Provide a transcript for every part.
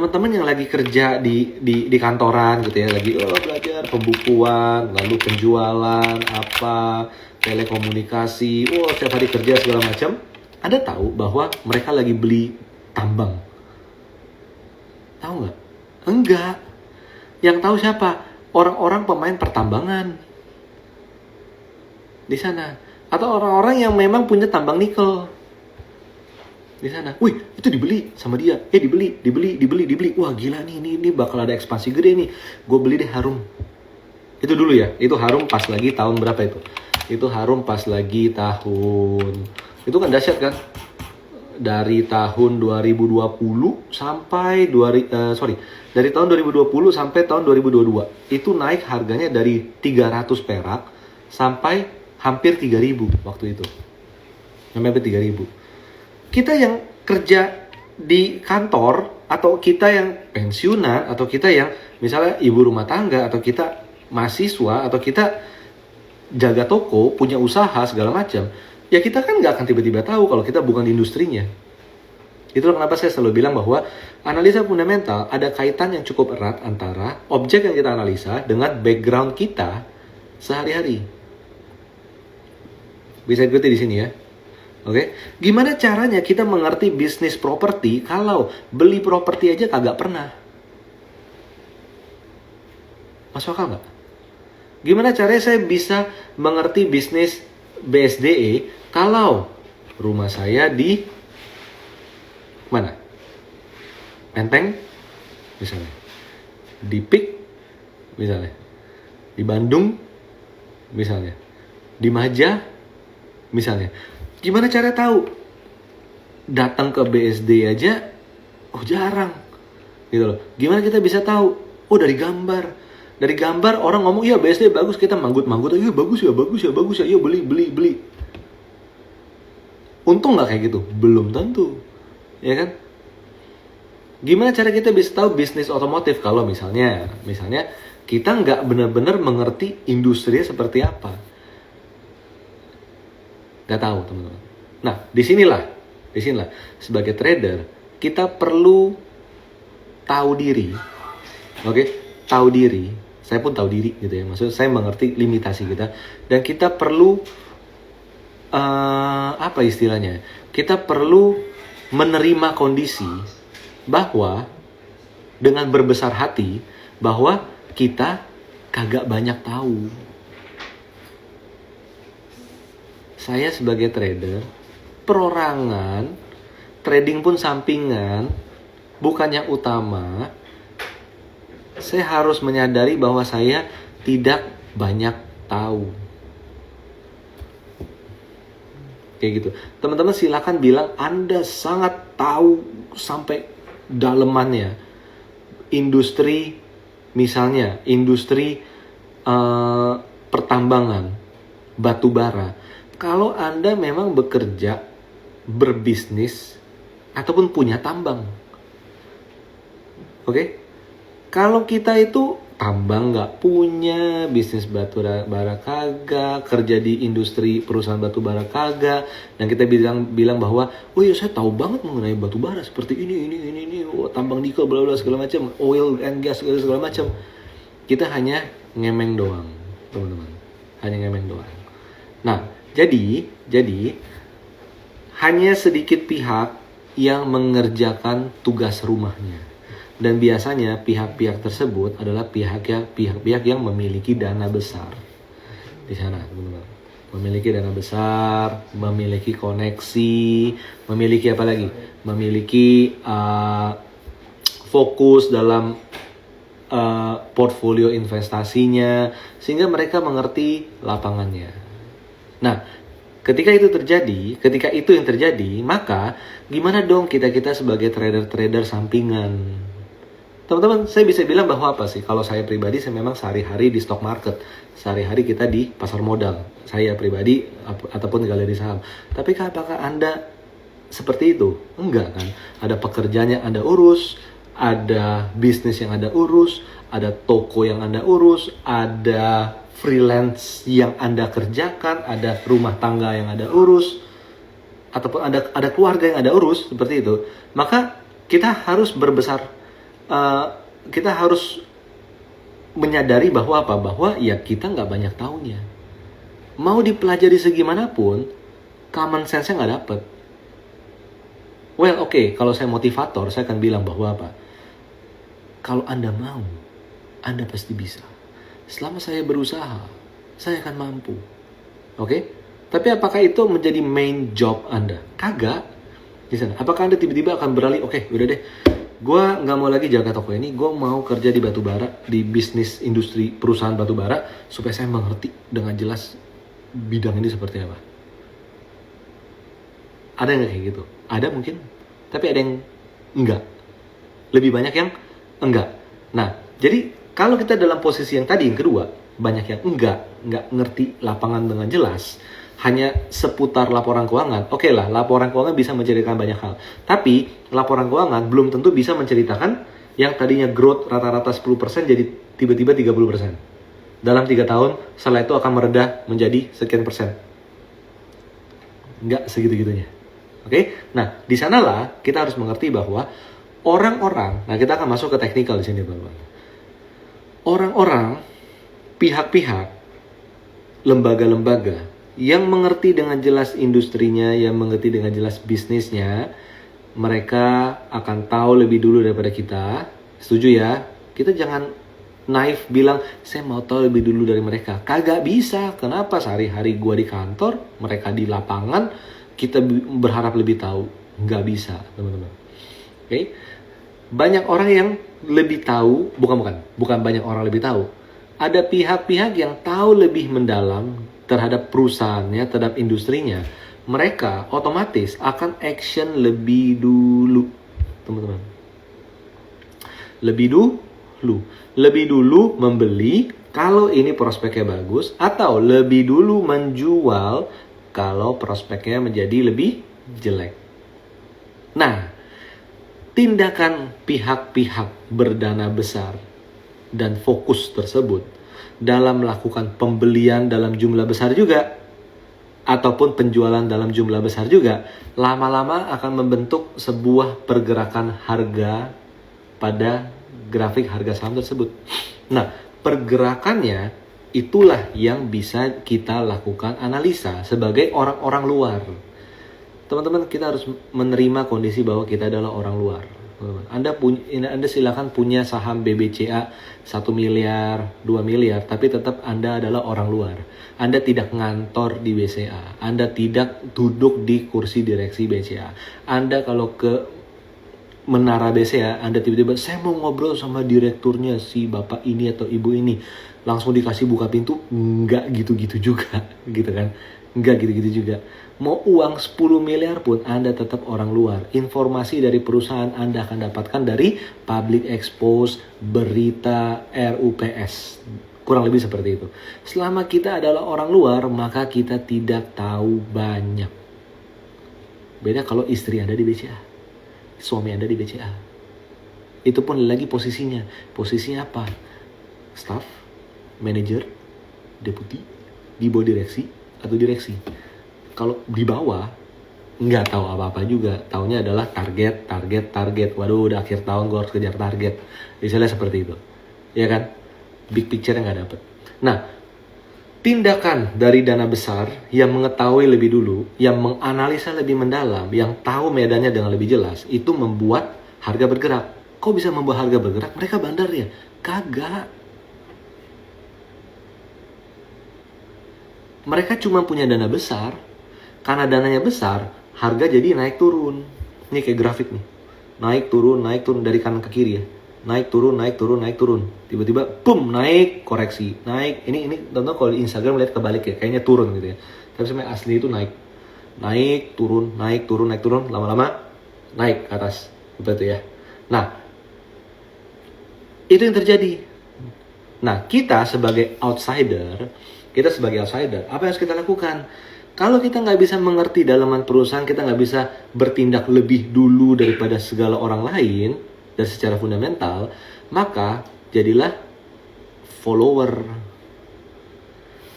teman-teman yang lagi kerja di kantoran gitu ya, lagi belajar pembukuan, lalu penjualan, apa, telekomunikasi, setiap hari kerja segala macam, Anda tahu bahwa mereka lagi beli tambang? Tahu nggak? Enggak. Yang tahu siapa? Orang-orang pemain pertambangan di sana, atau orang-orang yang memang punya tambang nikel di sana. Wih, itu dibeli sama dia. Dibeli. Wah, gila nih, ini bakal ada ekspansi gede nih. Gue beli deh Harum. Itu dulu ya. Itu Harum pas lagi tahun berapa itu? Itu Harum pas lagi tahun. Itu kan dahsyat kan? Dari tahun 2020 sampai dari tahun 2020 sampai tahun 2022. Itu naik harganya dari 300 perak sampai hampir 3.000 waktu itu. Sampai 3.000. Kita yang kerja di kantor, atau kita yang pensiunan, atau kita yang misalnya ibu rumah tangga, atau kita mahasiswa, atau kita jaga toko, punya usaha segala macam, ya kita kan nggak akan tiba-tiba tahu kalau kita bukan di industrinya. Itulah kenapa saya selalu bilang bahwa analisa fundamental ada kaitan yang cukup erat antara objek yang kita analisa dengan background kita sehari-hari. Bisa ikuti di sini ya. Oke, gimana caranya kita mengerti bisnis properti kalau beli properti aja kagak pernah? Masuk akal nggak? Gimana caranya saya bisa mengerti bisnis BSDE kalau rumah saya di mana? Menteng, misalnya. Di PIK, misalnya. Di Bandung, misalnya. Di Maja, misalnya. Gimana cara tahu? Datang ke BSD aja, jarang, gitu loh. Gimana kita bisa tahu? Dari gambar. Dari gambar orang ngomong, iya BSD bagus, kita manggut-manggut, iya bagus ya, iya beli. Untung nggak kayak gitu? Belum tentu, ya kan? Gimana cara kita bisa tahu bisnis otomotif kalau misalnya kita nggak benar-benar mengerti industrinya seperti apa? Gak tahu teman-teman. Nah, disinilah sebagai trader kita perlu tahu diri. Oke, tahu diri. Saya pun tahu diri gitu ya. Maksudnya saya mengerti limitasi kita, dan kita perlu apa istilahnya? Kita perlu menerima kondisi bahwa dengan berbesar hati bahwa kita kagak banyak tahu. Saya sebagai trader, perorangan, trading pun sampingan, bukan yang utama. Saya harus menyadari bahwa saya tidak banyak tahu. Kayak gitu. Teman-teman silakan bilang Anda sangat tahu sampai dalemannya. Industri, misalnya, industri pertambangan, batu bara. Kalau Anda memang bekerja, berbisnis, ataupun punya tambang. Oke? Kalau kita itu tambang nggak punya, bisnis batu bara kagak, kerja di industri perusahaan batu bara kagak, dan kita bilang bahwa, iya saya tahu banget mengenai batu bara seperti ini, tambang nikel, bla bla segala macam, oil and gas segala macam. Kita hanya ngemeng doang, teman-teman. Hanya ngemeng doang. Nah, jadi hanya sedikit pihak yang mengerjakan tugas rumahnya, dan biasanya pihak-pihak tersebut adalah pihak-pihak yang memiliki dana besar di sana, teman-teman. Memiliki dana besar, memiliki koneksi, memiliki apa lagi? Memiliki fokus dalam portfolio investasinya, sehingga mereka mengerti lapangannya. Nah, ketika itu yang terjadi, maka gimana dong kita sebagai trader sampingan? Teman-teman, saya bisa bilang bahwa apa sih? Kalau saya pribadi, saya memang sehari-hari di stock market. Sehari-hari kita di pasar modal. Saya pribadi, ataupun galeri saham. Tapi apakah Anda seperti itu? Enggak kan? Ada pekerjaan yang Anda urus, ada bisnis yang Anda urus, ada toko yang Anda urus, ada freelance yang Anda kerjakan, ada rumah tangga yang Anda urus, ataupun ada keluarga yang Anda urus, seperti itu. Maka kita harus berbesar kita harus menyadari bahwa apa? Bahwa ya kita nggak banyak taunya. Mau dipelajari segimanapun, common sense-nya nggak dapet. Well, oke, kalau saya motivator, saya akan bilang bahwa apa? Kalau Anda mau, Anda pasti bisa. Selama saya berusaha, saya akan mampu. Oke? Tapi apakah itu menjadi main job Anda? Kagak. Di sana. Apakah Anda tiba-tiba akan beralih, oke, udah deh, gue nggak mau lagi jaga toko ini, gue mau kerja di batubara, di bisnis industri perusahaan batubara, supaya saya mengerti dengan jelas bidang ini seperti apa. Ada yang kayak gitu? Ada mungkin, tapi ada yang enggak. Lebih banyak yang enggak. Nah, jadi kalau kita dalam posisi yang tadi, yang kedua, banyak yang enggak ngerti lapangan dengan jelas, hanya seputar laporan keuangan. Oke lah, laporan keuangan bisa menceritakan banyak hal. Tapi, laporan keuangan belum tentu bisa menceritakan yang tadinya growth rata-rata 10% jadi tiba-tiba 30%. Dalam 3 tahun, setelah itu akan meredah menjadi sekian persen. Enggak segitu-gitunya. Oke? Nah, di sanalah kita harus mengerti bahwa orang-orang, nah kita akan masuk ke teknikal di sini, teman-teman. Orang-orang, pihak-pihak, lembaga-lembaga yang mengerti dengan jelas industrinya, yang mengerti dengan jelas bisnisnya, mereka akan tahu lebih dulu daripada kita. Setuju ya? Kita jangan naif bilang, saya mau tahu lebih dulu dari mereka. Kagak bisa. Kenapa? Sehari-hari gua di kantor, mereka di lapangan, kita berharap lebih tahu. Nggak bisa, teman-teman. Oke? Banyak orang yang lebih tahu, bukan banyak orang lebih tahu. Ada pihak-pihak yang tahu lebih mendalam terhadap perusahaannya, terhadap industrinya. Mereka otomatis akan action lebih dulu, teman-teman. Lebih dulu membeli kalau ini prospeknya bagus, atau lebih dulu menjual kalau prospeknya menjadi lebih jelek. Nah, tindakan pihak-pihak berdana besar dan fokus tersebut dalam melakukan pembelian dalam jumlah besar juga, ataupun penjualan dalam jumlah besar juga, lama-lama akan membentuk sebuah pergerakan harga pada grafik harga saham tersebut. Nah, pergerakannya itulah yang bisa kita lakukan analisa sebagai orang-orang luar. Teman-teman, kita harus menerima kondisi bahwa kita adalah orang luar. Anda silakan punya saham BBCA 1 miliar, 2 miliar, tapi tetap Anda adalah orang luar. Anda tidak ngantor di BCA. Anda tidak duduk di kursi direksi BCA. Anda kalau ke menara BCA, Anda tiba-tiba, saya mau ngobrol sama direkturnya si bapak ini atau ibu ini. Langsung dikasih buka pintu, nggak gitu-gitu juga, gitu kan. Nggak gitu-gitu juga. Mau uang 10 miliar pun Anda tetap orang luar. Informasi dari perusahaan Anda akan dapatkan dari public expose, berita, RUPS. Kurang lebih seperti itu. Selama kita adalah orang luar, maka kita tidak tahu banyak. Beda kalau istri Anda di BCA, suami Anda di BCA. Itu pun lagi posisinya. Posisinya apa? Staff, manager, deputi, di bawah direksi, atau direksi. Kalau di bawah nggak tahu apa-apa juga, taunya adalah target. Waduh, udah akhir tahun gue harus kejar target. Misalnya seperti itu, ya kan? Big picture yang nggak dapet. Nah, tindakan dari dana besar yang mengetahui lebih dulu, yang menganalisa lebih mendalam, yang tahu medannya dengan lebih jelas, itu membuat harga bergerak. Kok bisa membuat harga bergerak? Mereka bandar ya? Kagak. Mereka cuma punya dana besar. Karena dananya besar, harga jadi naik turun. Ini kayak grafik nih. Naik turun dari kanan ke kiri ya. Naik turun. Tiba-tiba boom, naik, koreksi. Naik. Ini tentu kalau di Instagram lihat kebalik ya, kayaknya turun gitu ya. Tapi sebenarnya asli itu naik. Naik, turun, lama-lama naik ke atas. Seperti itu ya. Nah, itu yang terjadi. Nah, kita sebagai outsider, apa yang harus kita lakukan? Kalau kita nggak bisa mengerti dalaman perusahaan, kita nggak bisa bertindak lebih dulu daripada segala orang lain dan secara fundamental, maka jadilah follower.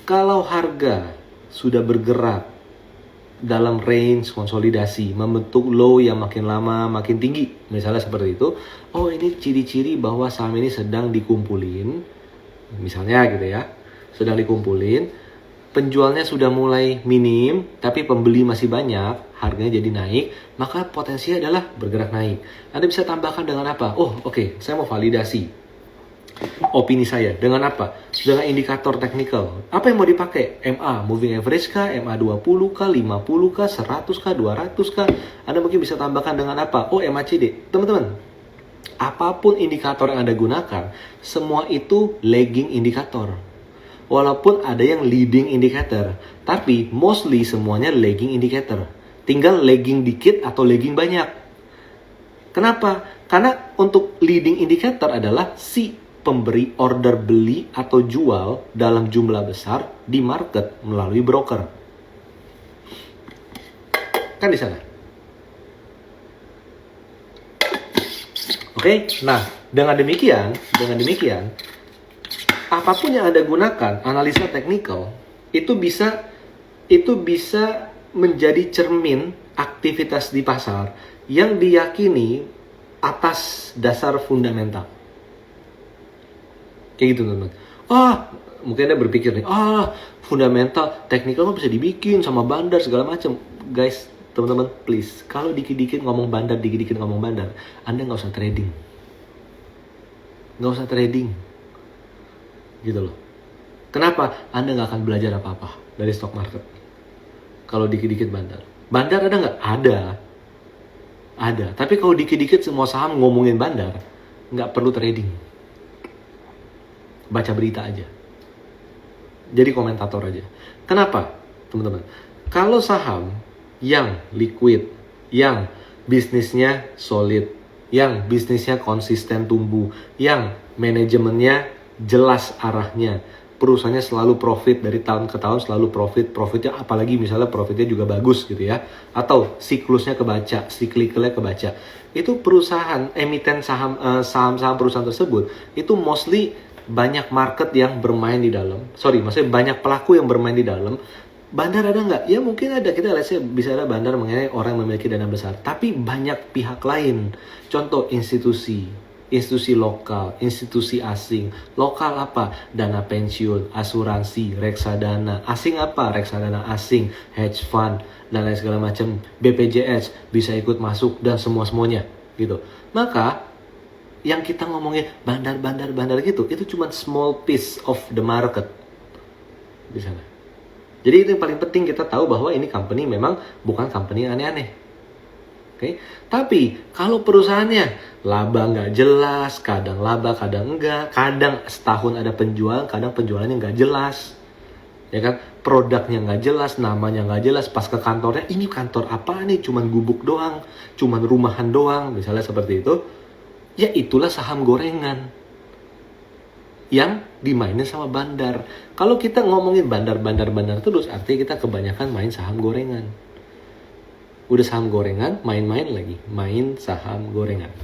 Kalau harga sudah bergerak dalam range konsolidasi, membentuk low yang makin lama makin tinggi. Misalnya seperti itu. Oh, ini ciri-ciri bahwa saham ini sedang dikumpulin. Misalnya gitu ya. Sedang dikumpulin, penjualnya sudah mulai minim, tapi pembeli masih banyak, harganya jadi naik, maka potensi adalah bergerak naik. Anda bisa tambahkan dengan apa? Oh, oke, saya mau validasi opini saya dengan apa? Dengan indikator teknikal. Apa yang mau dipakai? MA, moving average kah? MA 20 kah? 50 kah? 100 kah? 200 kah? Anda mungkin bisa tambahkan dengan apa? Oh, MACD. Teman-teman, apapun indikator yang Anda gunakan, semua itu lagging indikator. Walaupun ada yang leading indicator, tapi mostly semuanya lagging indicator. Tinggal lagging dikit atau lagging banyak. Kenapa? Karena untuk leading indicator adalah si pemberi order beli atau jual dalam jumlah besar di market melalui broker. Kan di sana. Oke, nah dengan demikian, apapun yang Anda gunakan, analisa teknikal itu bisa menjadi cermin aktivitas di pasar yang diyakini atas dasar fundamental. Kayak gitu teman-teman. Mungkin Anda berpikir nih, fundamental, teknikal bisa dibikin sama bandar segala macam. Guys, teman-teman, please, kalau dikit-dikit ngomong bandar, Anda nggak usah trading. Gitu loh. Kenapa? Anda nggak akan belajar apa-apa dari stock market. Kalau dikit-dikit bandar. Bandar ada nggak? Ada. Tapi kalau dikit-dikit semua saham ngomongin bandar, nggak perlu trading. Baca berita aja. Jadi komentator aja. Kenapa, teman-teman? Kalau saham yang liquid, yang bisnisnya solid, yang bisnisnya konsisten tumbuh, yang manajemennya jelas arahnya, perusahaannya selalu profit dari tahun ke tahun, selalu profitnya apalagi misalnya profitnya juga bagus gitu ya, atau siklusnya kebaca, siklikalnya kebaca, itu perusahaan emiten saham-saham perusahaan tersebut itu mostly banyak market yang bermain di dalam. Maksudnya banyak pelaku yang bermain di dalam. Bandar ada nggak? Ya mungkin ada. Kita bisa ada bandar mengenai orang yang memiliki dana besar. Tapi banyak pihak lain. Contoh institusi lokal, institusi asing. Lokal apa? Dana pensiun, asuransi, reksadana. Asing apa? Reksadana asing, hedge fund, dan lain segala macam. BPJS bisa ikut masuk dan semuanya gitu. Maka yang kita ngomongin bandar gitu, itu cuma small piece of the market di sana. Jadi itu yang paling penting, kita tahu bahwa ini company memang bukan company yang aneh-aneh. Oke? Tapi kalau perusahaannya laba nggak jelas, kadang laba, kadang enggak, kadang setahun ada penjualan, kadang penjualannya nggak jelas, ya kan? Produknya nggak jelas, namanya nggak jelas, pas ke kantornya, ini kantor apa nih? Cuman gubuk doang, cuman rumahan doang, misalnya seperti itu. Ya itulah saham gorengan yang dimainin sama bandar. Kalau kita ngomongin bandar terus, artinya kita kebanyakan main saham gorengan. Udah saham gorengan, main saham gorengan.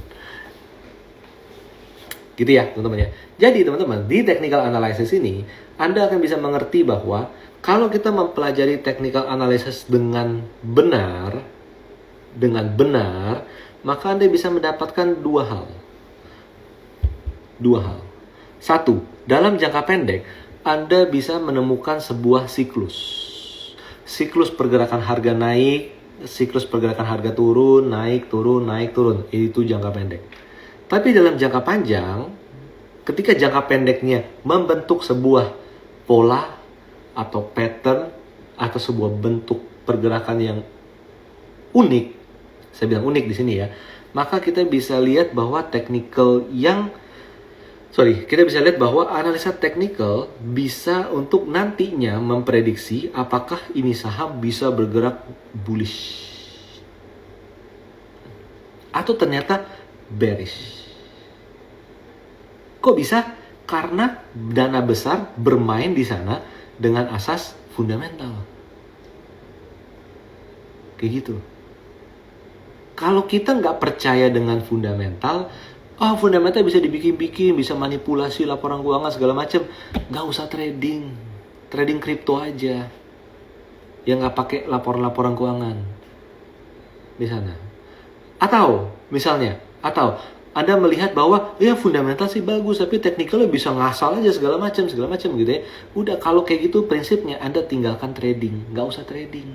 Gitu ya teman-teman ya. Jadi teman-teman, di technical analysis ini, Anda akan bisa mengerti bahwa kalau kita mempelajari technical analysis dengan benar, maka Anda bisa mendapatkan dua hal. Satu, dalam jangka pendek, Anda bisa menemukan sebuah siklus. Siklus pergerakan harga naik, siklus pergerakan harga turun, naik, turun. Itu jangka pendek. Tapi dalam jangka panjang, ketika jangka pendeknya membentuk sebuah pola atau pattern atau sebuah bentuk pergerakan yang unik, saya bilang unik di sini ya, maka kita bisa lihat bahwa kita bisa lihat bahwa analisa teknikal bisa untuk nantinya memprediksi apakah ini saham bisa bergerak bullish atau ternyata bearish. Kok bisa? Karena dana besar bermain di sana dengan asas fundamental. Kayak gitu. Kalau kita nggak percaya dengan fundamental, fundamental bisa dibikin-bikin, bisa manipulasi laporan keuangan segala macam, nggak usah trading kripto aja. yang nggak pakai laporan-laporan keuangan di sana. Atau misalnya, Anda melihat bahwa ya fundamental sih bagus, tapi teknikalnya bisa ngasal aja segala macam gitu ya. Udah, kalau kayak gitu prinsipnya Anda tinggalkan trading, nggak usah trading.